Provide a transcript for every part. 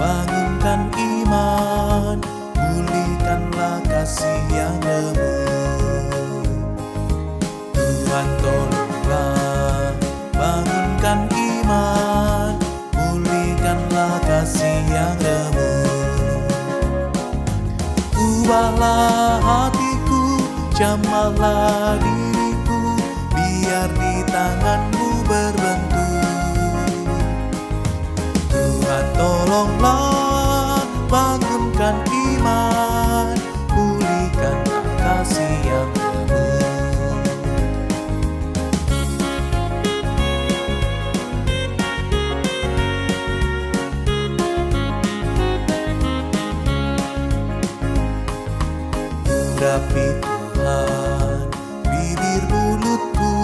bangunkan iman, pulihkanlah kasih yang lemu. Tuhan tolonglah, bangunkan iman, pulihkanlah kasih yang lemu. Ubahlah hatiku, jamahlah diriku, biar di tanganmu berbentuk. Tuhan tolonglah, bangunkan iman, pulihkanlah kasih yang lemu. Urapi Tuhan bibir mulutku,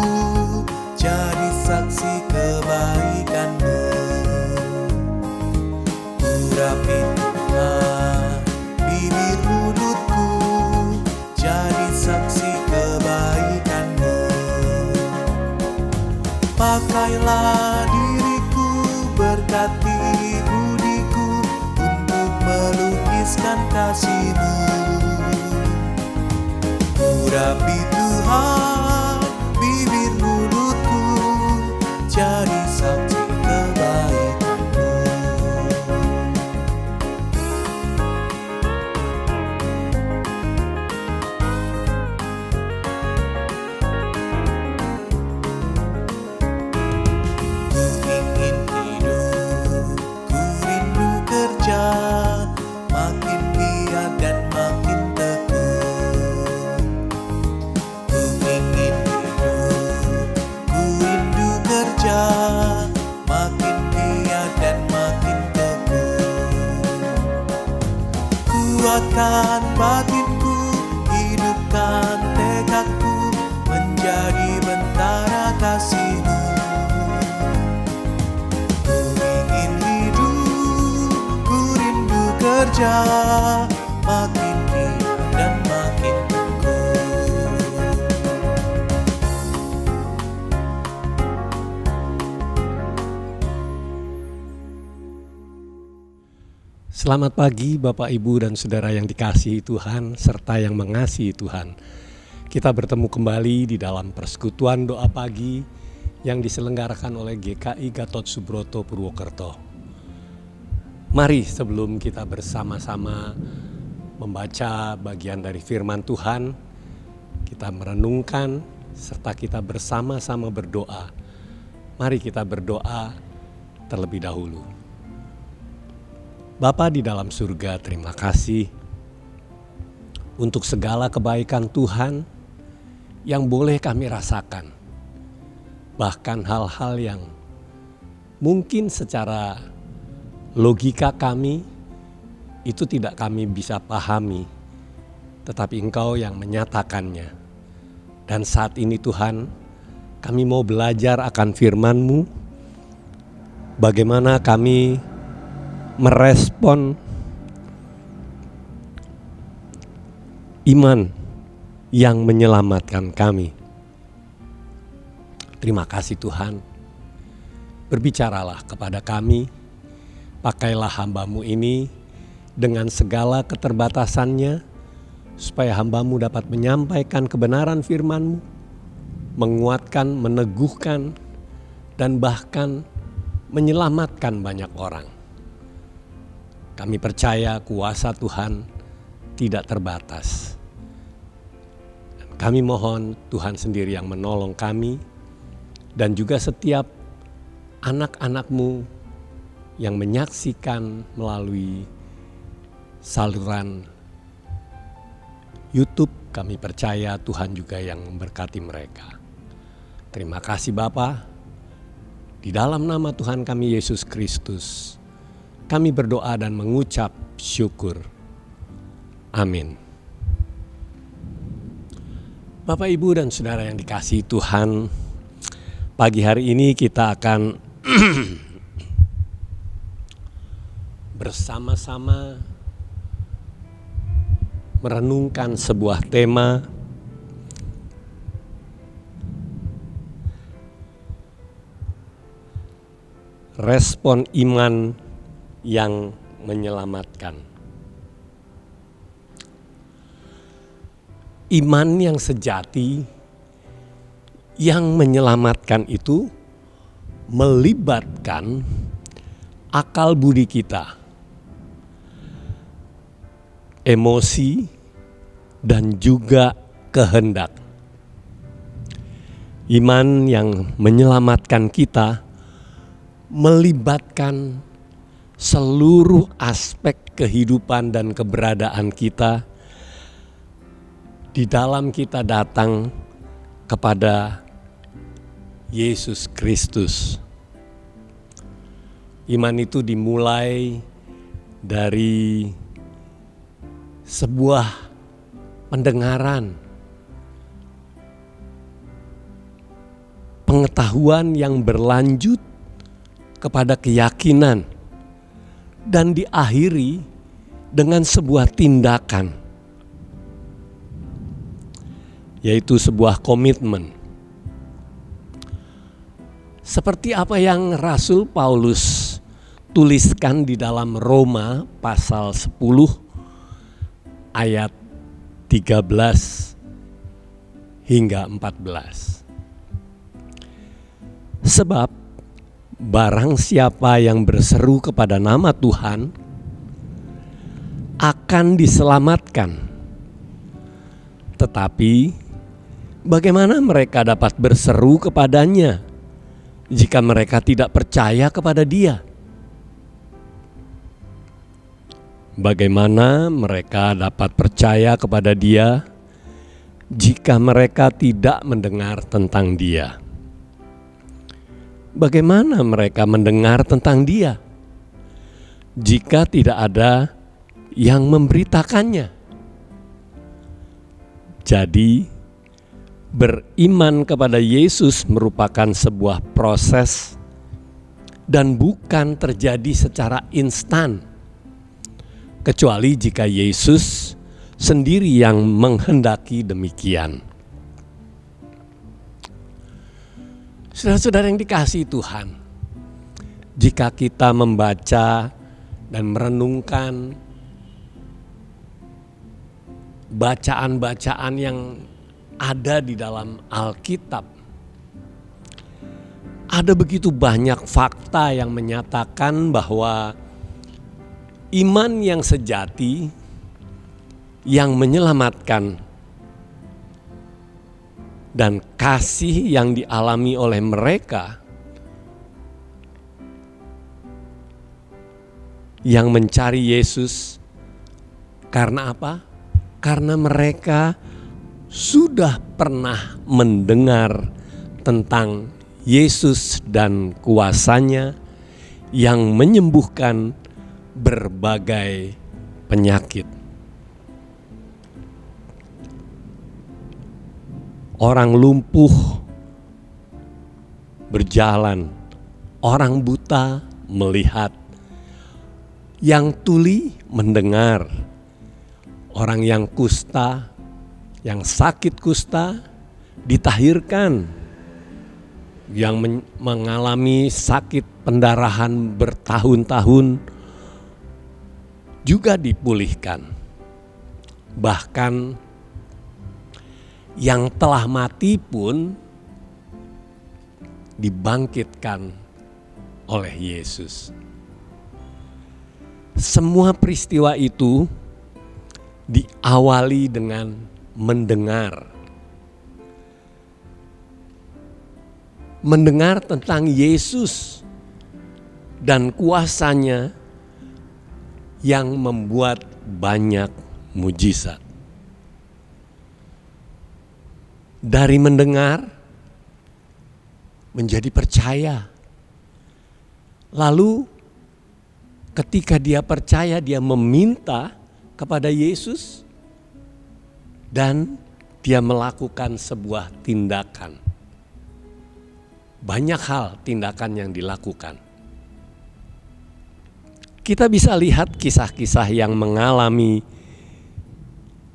jadi saksi kebaikan-Mu. Urapi Tuhan bibir mulutku, jadi saksi kebaikan-Mu. Pakailah diriku, berkati budiku, untuk melukiskan kasih-Mu. Urapi Tuhan bibir mulutku, jadi saksi kebaikan-Mu. Ku ingin hidup, ku rindu kerja, makin giat dan makin tekun. Ku ingin hidup, ku rindu kerja, makin giat dan makin tekun. Kuatkan batinku, hidupkan tekadku, menjadi bentara kasih-Mu. Ku ingin hidup, ku rindu kerja, makin giat dan makin tekun. Selamat pagi Bapak, Ibu, dan Saudara yang dikasihi Tuhan serta yang mengasihi Tuhan. Kita bertemu kembali di dalam persekutuan doa pagi yang diselenggarakan oleh GKI Gatot Subroto Purwokerto. Mari sebelum kita bersama-sama membaca bagian dari firman Tuhan, kita merenungkan serta kita bersama-sama berdoa. Mari kita berdoa terlebih dahulu. Bapa di dalam surga, terima kasih untuk segala kebaikan Tuhan yang boleh kami rasakan. Bahkan hal-hal yang mungkin secara logika kami itu tidak kami bisa pahami, tetapi Engkau yang menyatakannya. Dan saat ini Tuhan, kami mau belajar akan firman-Mu, bagaimana kami merespon iman yang menyelamatkan kami. Terima kasih Tuhan, berbicaralah kepada kami, pakailah hamba-Mu ini dengan segala keterbatasannya, supaya hamba-Mu dapat menyampaikan kebenaran firman-Mu, menguatkan, meneguhkan, dan bahkan menyelamatkan banyak orang. Kami percaya kuasa Tuhan tidak terbatas. Dan kami mohon Tuhan sendiri yang menolong kami dan juga setiap anak-anak-Mu yang menyaksikan melalui saluran YouTube. Kami percaya Tuhan juga yang memberkati mereka. Terima kasih Bapa. Di dalam nama Tuhan kami Yesus Kristus, kami berdoa dan mengucap syukur. Amin. Bapak, Ibu, dan Saudara yang dikasihi Tuhan, pagi hari ini kita akan bersama-sama merenungkan sebuah tema respon iman yang menyelamatkan. Iman yang sejati yang menyelamatkan itu melibatkan akal budi kita, emosi, dan juga kehendak. Iman yang menyelamatkan kita melibatkan seluruh aspek kehidupan dan keberadaan kita di dalam kita datang kepada Yesus Kristus. Iman itu dimulai dari sebuah pendengaran, pengetahuan yang berlanjut kepada keyakinan, dan diakhiri dengan sebuah tindakan, yaitu sebuah komitmen. Seperti apa yang Rasul Paulus tuliskan di dalam Roma pasal 10 ayat 13 hingga 14. Sebab barang siapa yang berseru kepada nama Tuhan akan diselamatkan. Tetapi bagaimana mereka dapat berseru kepadanya jika mereka tidak percaya kepada Dia? Bagaimana mereka dapat percaya kepada Dia jika mereka tidak mendengar tentang Dia? Bagaimana mereka mendengar tentang Dia jika tidak ada yang memberitakannya? Jadi, beriman kepada Yesus merupakan sebuah proses dan bukan terjadi secara instan, kecuali jika Yesus sendiri yang menghendaki demikian. Saudara-saudara yang dikasihi Tuhan, jika kita membaca dan merenungkan bacaan-bacaan yang ada di dalam Alkitab, ada begitu banyak fakta yang menyatakan bahwa iman yang sejati yang menyelamatkan dan kasih yang dialami oleh mereka yang mencari Yesus. Karena apa? Karena mereka sudah pernah mendengar tentang Yesus dan kuasanya yang menyembuhkan berbagai penyakit. Orang lumpuh berjalan, orang buta melihat, yang tuli mendengar, orang yang kusta, yang sakit kusta ditahirkan, yang mengalami sakit pendarahan bertahun-tahun juga dipulihkan. Bahkan yang telah mati pun dibangkitkan oleh Yesus. Semua peristiwa itu diawali dengan mendengar. Mendengar tentang Yesus dan kuasanya yang membuat banyak mujizat. Dari mendengar menjadi percaya. Lalu ketika dia percaya, dia meminta kepada Yesus dan dia melakukan sebuah tindakan. Banyak hal tindakan yang dilakukan. Kita bisa lihat kisah-kisah yang mengalami,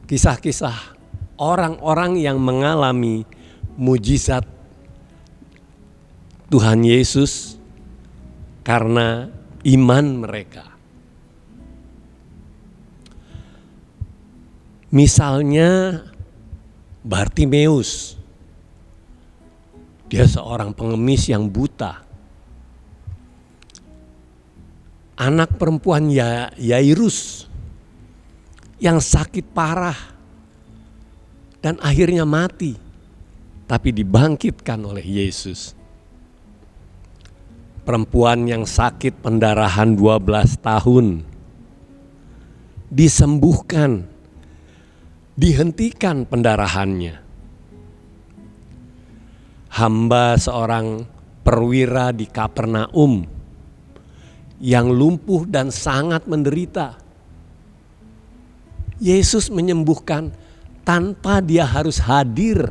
kisah-kisah orang-orang yang mengalami mujizat Tuhan Yesus karena iman mereka. Misalnya Bartimeus, dia seorang pengemis yang buta. Anak perempuan Yairus yang sakit parah dan akhirnya mati, tapi dibangkitkan oleh Yesus. Perempuan yang sakit pendarahan 12 tahun disembuhkan, dihentikan pendarahannya. Hamba seorang perwira di Kapernaum yang lumpuh dan sangat menderita, Yesus menyembuhkan tanpa dia harus hadir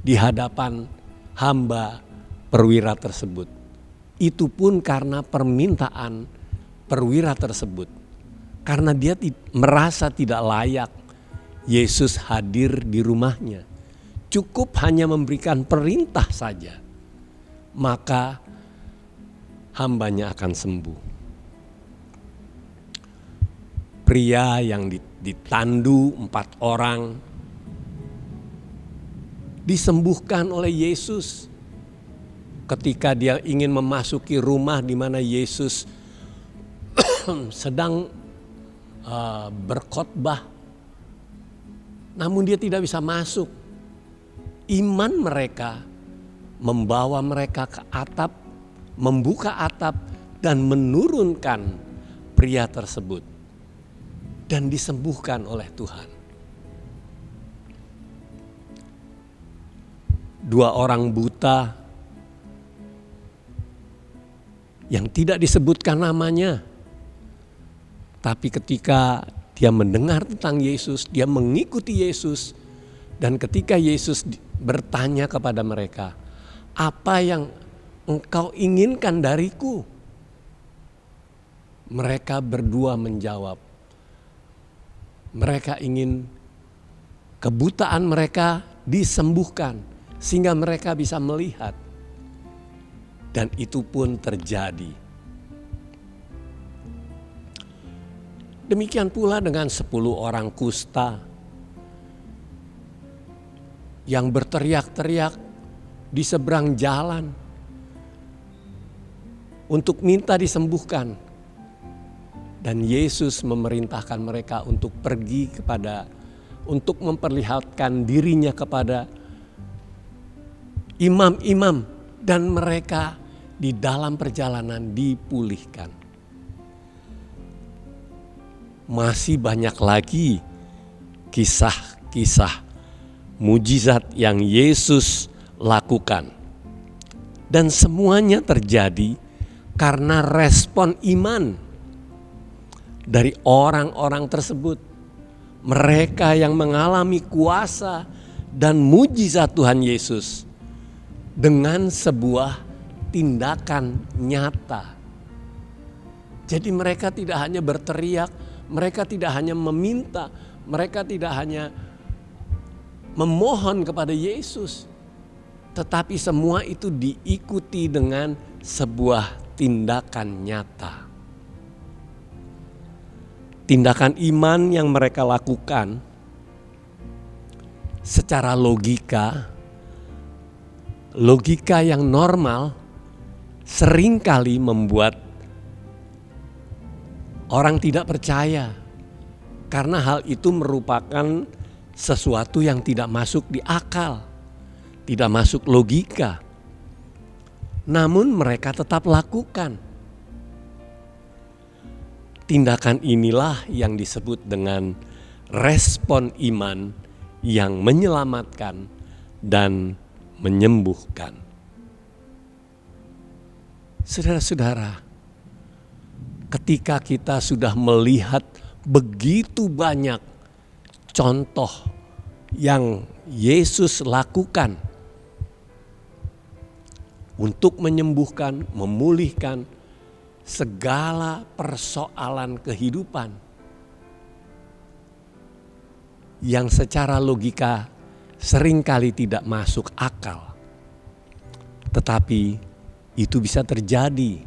di hadapan hamba perwira tersebut. Itu pun karena permintaan perwira tersebut. Karena dia merasa tidak layak Yesus hadir di rumahnya. Cukup hanya memberikan perintah saja, maka hambanya akan sembuh. Pria yang ditandu 4 orang disembuhkan oleh Yesus ketika dia ingin memasuki rumah di mana Yesus sedang berkhotbah. Namun dia tidak bisa masuk. Iman mereka membawa mereka ke atap, membuka atap dan menurunkan pria tersebut dan disembuhkan oleh Tuhan. 2 orang buta yang tidak disebutkan namanya, tapi ketika dia mendengar tentang Yesus, dia mengikuti Yesus, dan ketika Yesus bertanya kepada mereka, "Apa yang engkau inginkan dariku?" Mereka berdua menjawab, mereka ingin kebutaan mereka disembuhkan sehingga mereka bisa melihat. Dan itu pun terjadi. Demikian pula dengan 10 orang kusta yang berteriak-teriak di seberang jalan untuk minta disembuhkan. Dan Yesus memerintahkan mereka untuk pergi untuk memperlihatkan dirinya kepada imam-imam, dan mereka di dalam perjalanan dipulihkan. Masih banyak lagi kisah-kisah mujizat yang Yesus lakukan. Dan semuanya terjadi karena respon iman dari orang-orang tersebut. Mereka yang mengalami kuasa dan mujizat Tuhan Yesus dengan sebuah tindakan nyata. Jadi mereka tidak hanya berteriak, mereka tidak hanya meminta, mereka tidak hanya memohon kepada Yesus, tetapi semua itu diikuti dengan sebuah tindakan nyata. Tindakan iman yang mereka lakukan secara logika yang normal seringkali membuat orang tidak percaya, karena hal itu merupakan sesuatu yang tidak masuk di akal, tidak masuk logika. Namun mereka tetap lakukan. Tindakan inilah yang disebut dengan respon iman yang menyelamatkan dan menyembuhkan. Saudara-saudara, ketika kita sudah melihat begitu banyak contoh yang Yesus lakukan untuk menyembuhkan, memulihkan segala persoalan kehidupan yang secara logika seringkali tidak masuk akal, tetapi itu bisa terjadi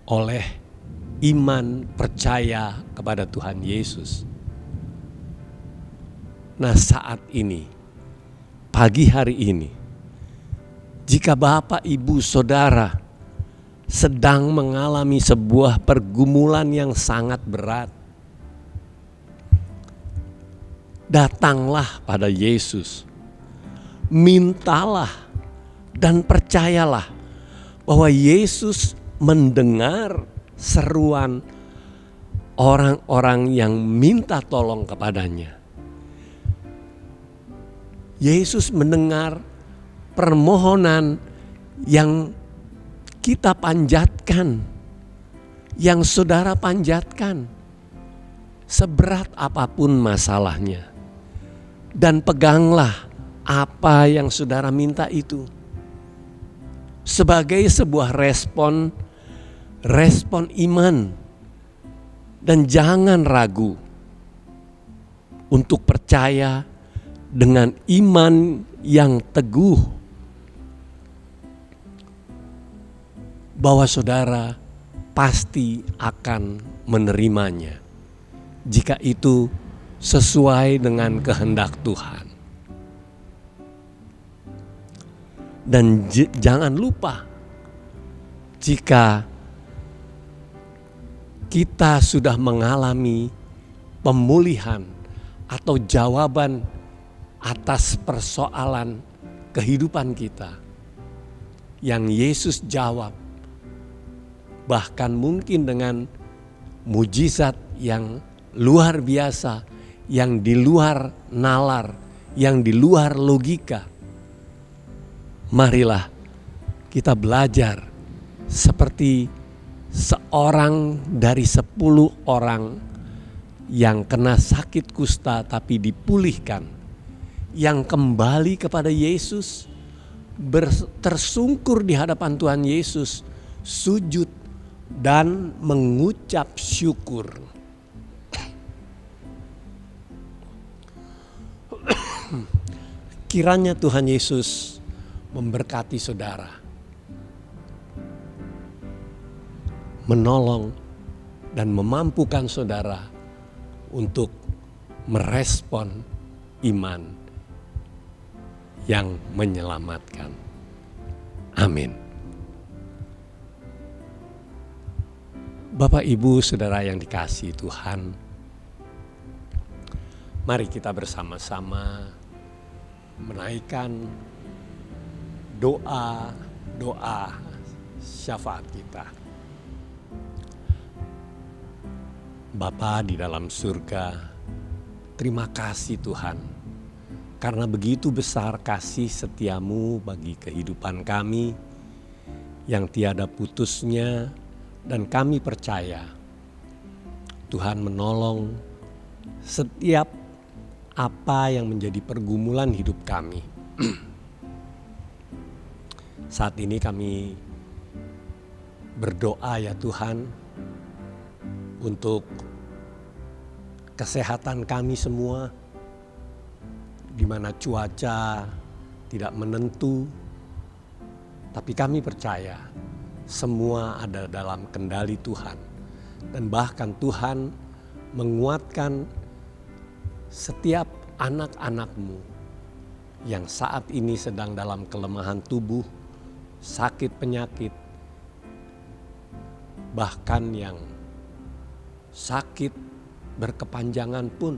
oleh iman percaya kepada Tuhan Yesus. Nah, saat ini, pagi hari ini, jika Bapak, Ibu, Saudara sedang mengalami sebuah pergumulan yang sangat berat, datanglah pada Yesus. Mintalah dan percayalah bahwa Yesus mendengar seruan orang-orang yang minta tolong kepadanya. Yesus mendengar permohonan yang kita panjatkan, yang saudara panjatkan, seberat apapun masalahnya. Dan peganglah apa yang saudara minta itu sebagai sebuah respon iman. Dan jangan ragu untuk percaya dengan iman yang teguh bahwa saudara pasti akan menerimanya jika itu sesuai dengan kehendak Tuhan. Dan jangan lupa, jika kita sudah mengalami pemulihan atau jawaban atas persoalan kehidupan kita yang Yesus jawab, bahkan mungkin dengan mujizat yang luar biasa, yang di luar nalar, yang di luar logika. Marilah kita belajar seperti seorang dari 10 orang yang kena sakit kusta tapi dipulihkan, yang kembali kepada Yesus, tersungkur di hadapan Tuhan Yesus, sujud dan mengucap syukur. Kiranya Tuhan Yesus memberkati saudara, menolong dan memampukan saudara untuk merespon iman yang menyelamatkan. Amin. Bapak, Ibu, Saudara yang dikasihi Tuhan, mari kita bersama-sama menaikkan doa syafaat kita. Bapa di dalam surga, terima kasih Tuhan, karena begitu besar kasih setiamu bagi kehidupan kami yang tiada putusnya, dan kami percaya Tuhan menolong setiap apa yang menjadi pergumulan hidup kami. Saat ini kami berdoa ya Tuhan untuk kesehatan kami semua, di mana cuaca tidak menentu, tapi kami percaya semua ada dalam kendali Tuhan. Dan bahkan Tuhan menguatkan setiap anak-anak-Mu yang saat ini sedang dalam kelemahan tubuh, sakit penyakit, bahkan yang sakit berkepanjangan pun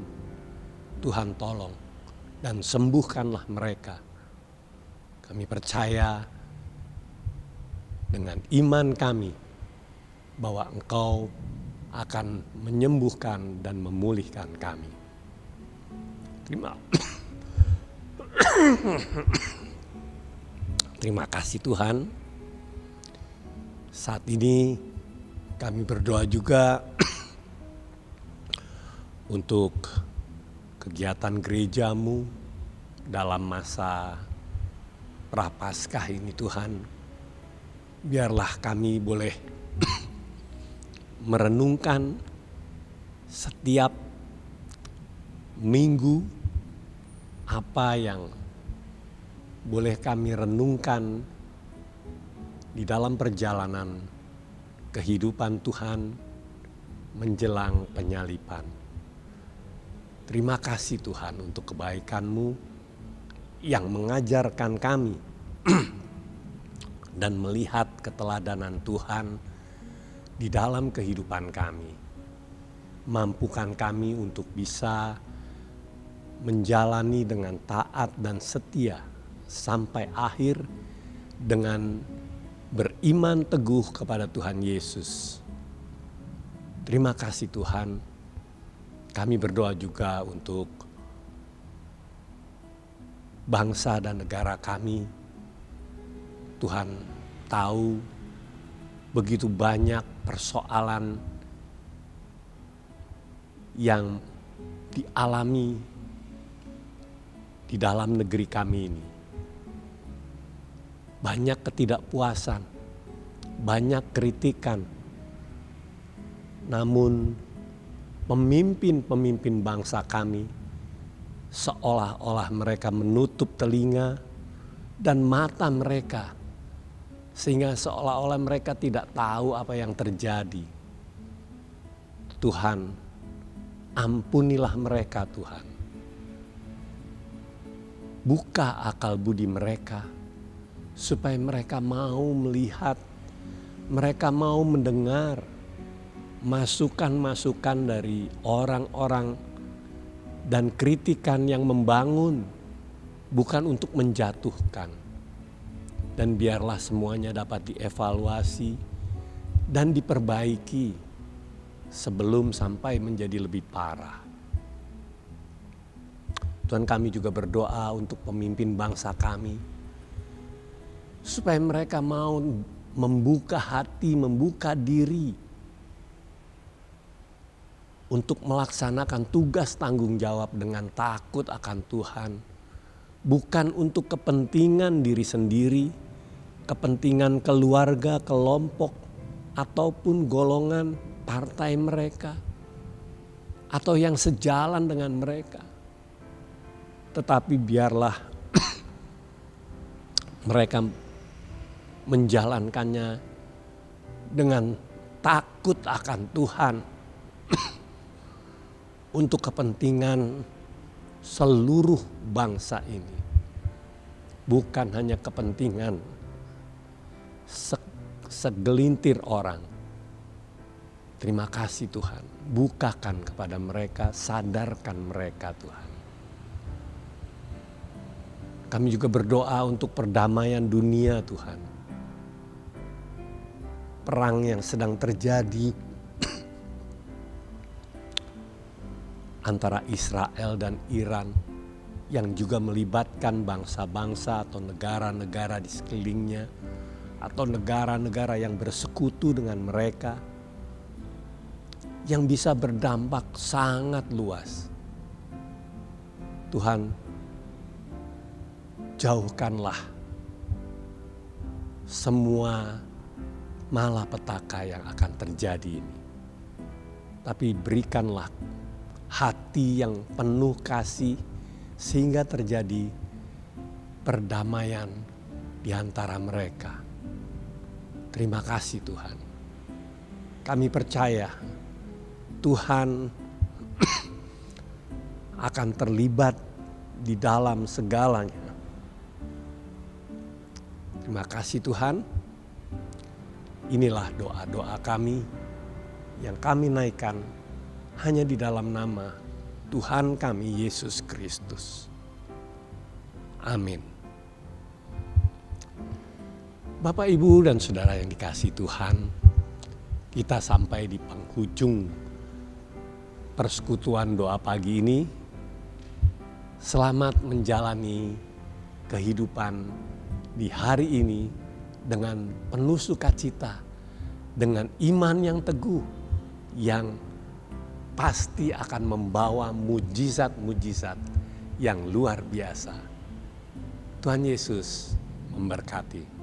Tuhan tolong dan sembuhkanlah mereka. Kami percaya dengan iman kami bahwa Engkau akan menyembuhkan dan memulihkan kami. Terima kasih Tuhan. Saat ini kami berdoa juga untuk kegiatan gerejamu dalam masa Prapaskah ini Tuhan. Biarlah kami boleh merenungkan setiap minggu apa yang boleh kami renungkan di dalam perjalanan kehidupan Tuhan menjelang penyalipan. Terima kasih Tuhan untuk kebaikan-Mu yang mengajarkan kami dan melihat keteladanan Tuhan di dalam kehidupan kami. Mampukan kami untuk bisa menjalani dengan taat dan setia sampai akhir dengan beriman teguh kepada Tuhan Yesus. Terima kasih Tuhan. Kami berdoa juga untuk bangsa dan negara kami. Tuhan tahu begitu banyak persoalan yang dialami di dalam negeri kami ini. Banyak ketidakpuasan, banyak kritikan. Namun pemimpin-pemimpin bangsa kami seolah-olah mereka menutup telinga dan mata mereka, sehingga seolah-olah mereka tidak tahu apa yang terjadi. Tuhan, ampunilah mereka Tuhan. Buka akal budi mereka supaya mereka mau melihat, mereka mau mendengar masukan-masukan dari orang-orang dan kritikan yang membangun, bukan untuk menjatuhkan. Dan biarlah semuanya dapat dievaluasi dan diperbaiki sebelum sampai menjadi lebih parah. Tuhan, kami juga berdoa untuk pemimpin bangsa kami, supaya mereka mau membuka hati, membuka diri untuk melaksanakan tugas tanggung jawab dengan takut akan Tuhan. Bukan untuk kepentingan diri sendiri, kepentingan keluarga, kelompok, ataupun golongan partai mereka, atau yang sejalan dengan mereka. Tetapi biarlah mereka menjalankannya dengan takut akan Tuhan untuk kepentingan seluruh bangsa ini. Bukan hanya kepentingan segelintir orang. Terima kasih Tuhan, bukakan kepada mereka, sadarkan mereka Tuhan. Kami juga berdoa untuk perdamaian dunia Tuhan. Perang yang sedang terjadi antara Israel dan Iran yang juga melibatkan bangsa-bangsa atau negara-negara di sekelilingnya atau negara-negara yang bersekutu dengan mereka yang bisa berdampak sangat luas. Tuhan, jauhkanlah semua malapetaka yang akan terjadi ini. Tapi berikanlah hati yang penuh kasih sehingga terjadi perdamaian di antara mereka. Terima kasih Tuhan. Kami percaya Tuhan akan terlibat di dalam segalanya. Terima kasih Tuhan. Inilah doa-doa kami yang kami naikkan hanya di dalam nama Tuhan kami Yesus Kristus. Amin. Bapak, Ibu, dan Saudara yang dikasihi Tuhan, kita sampai di penghujung persekutuan doa pagi ini. Selamat menjalani kehidupan di hari ini dengan penuh sukacita, dengan iman yang teguh, yang pasti akan membawa mujizat-mujizat yang luar biasa. Tuhan Yesus memberkati.